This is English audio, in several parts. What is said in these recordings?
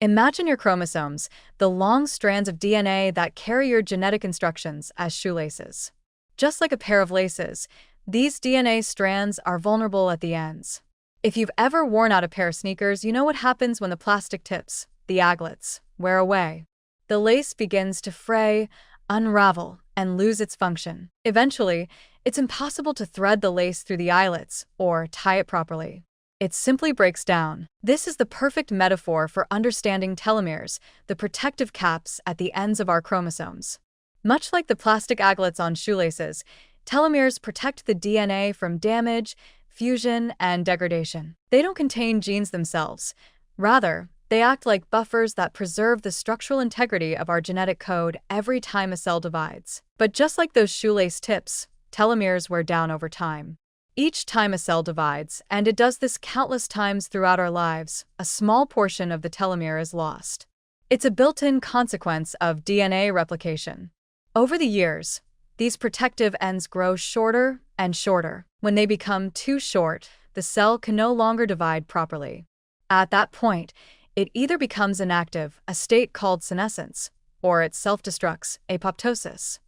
Imagine your chromosomes, the long strands of DNA that carry your genetic instructions, as shoelaces. Just like a pair of laces, these DNA strands are vulnerable at the ends. If you've ever worn out a pair of sneakers, you know what happens when the plastic tips, the aglets, wear away. The lace begins to fray, unravel, and lose its function. Eventually, it's impossible to thread the lace through the eyelets or tie it properly. It simply breaks down. This is the perfect metaphor for understanding telomeres, the protective caps at the ends of our chromosomes. Much like the plastic aglets on shoelaces, telomeres protect the DNA from damage, fusion, and degradation. They don't contain genes themselves. Rather, they act like buffers that preserve the structural integrity of our genetic code every time a cell divides. But just like those shoelace tips, telomeres wear down over time. Each time a cell divides, and it does this countless times throughout our lives, a small portion of the telomere is lost. It's a built-in consequence of DNA replication. Over the years, these protective ends grow shorter and shorter. When they become too short, the cell can no longer divide properly. At that point, it either becomes inactive, a state called senescence, or it self-destructs, apoptosis.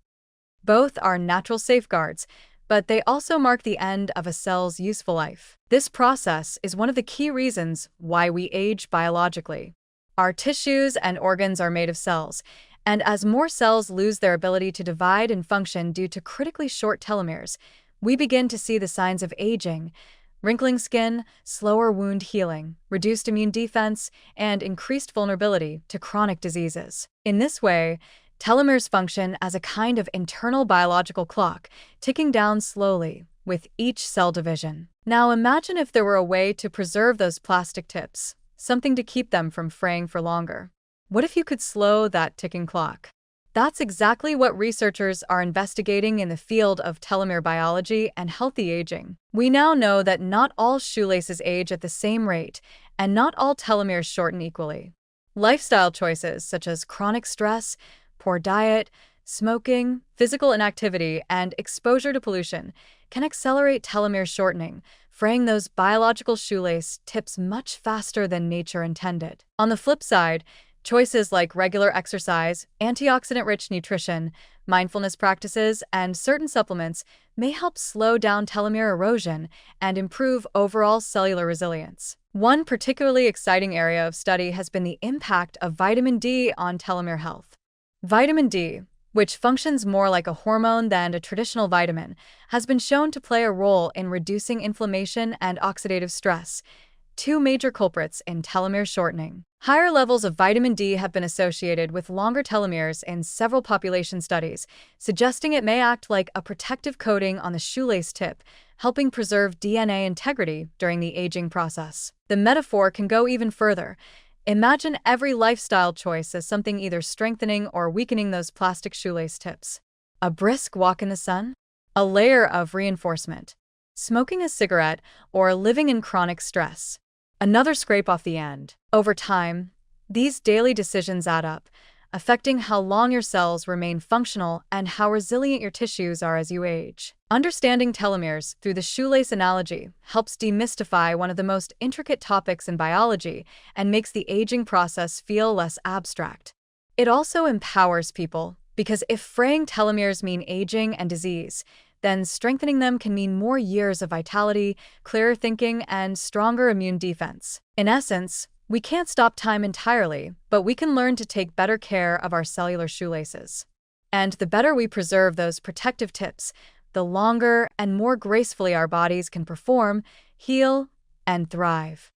Both are natural safeguards, but they also mark the end of a cell's useful life. This process is one of the key reasons why we age biologically. Our tissues and organs are made of cells, and as more cells lose their ability to divide and function due to critically short telomeres, we begin to see the signs of aging: wrinkling skin, slower wound healing, reduced immune defense, and increased vulnerability to chronic diseases. In this way, telomeres function as a kind of internal biological clock, ticking down slowly with each cell division. Now imagine if there were a way to preserve those plastic tips, something to keep them from fraying for longer. What if you could slow that ticking clock? That's exactly what researchers are investigating in the field of telomere biology and healthy aging. We now know that not all shoelaces age at the same rate, and not all telomeres shorten equally. Lifestyle choices such as chronic stress, poor diet, smoking, physical inactivity, and exposure to pollution can accelerate telomere shortening, fraying those biological shoelace tips much faster than nature intended. On the flip side, choices like regular exercise, antioxidant-rich nutrition, mindfulness practices, and certain supplements may help slow down telomere erosion and improve overall cellular resilience. One particularly exciting area of study has been the impact of vitamin D on telomere health. Vitamin D, which functions more like a hormone than a traditional vitamin, has been shown to play a role in reducing inflammation and oxidative stress, two major culprits in telomere shortening. Higher levels of vitamin D have been associated with longer telomeres in several population studies, suggesting it may act like a protective coating on the shoelace tip, helping preserve DNA integrity during the aging process. The metaphor can go even further. Imagine every lifestyle choice as something either strengthening or weakening those plastic shoelace tips. A brisk walk in the sun? A layer of reinforcement. Smoking a cigarette or living in chronic stress? Another scrape off the end. Over time, these daily decisions add up, affecting how long your cells remain functional and how resilient your tissues are as you age. Understanding telomeres through the shoelace analogy helps demystify one of the most intricate topics in biology and makes the aging process feel less abstract. It also empowers people, because if fraying telomeres mean aging and disease, then strengthening them can mean more years of vitality, clearer thinking, and stronger immune defense. In essence, we can't stop time entirely, but we can learn to take better care of our cellular shoelaces. And the better we preserve those protective tips, the longer and more gracefully our bodies can perform, heal, and thrive.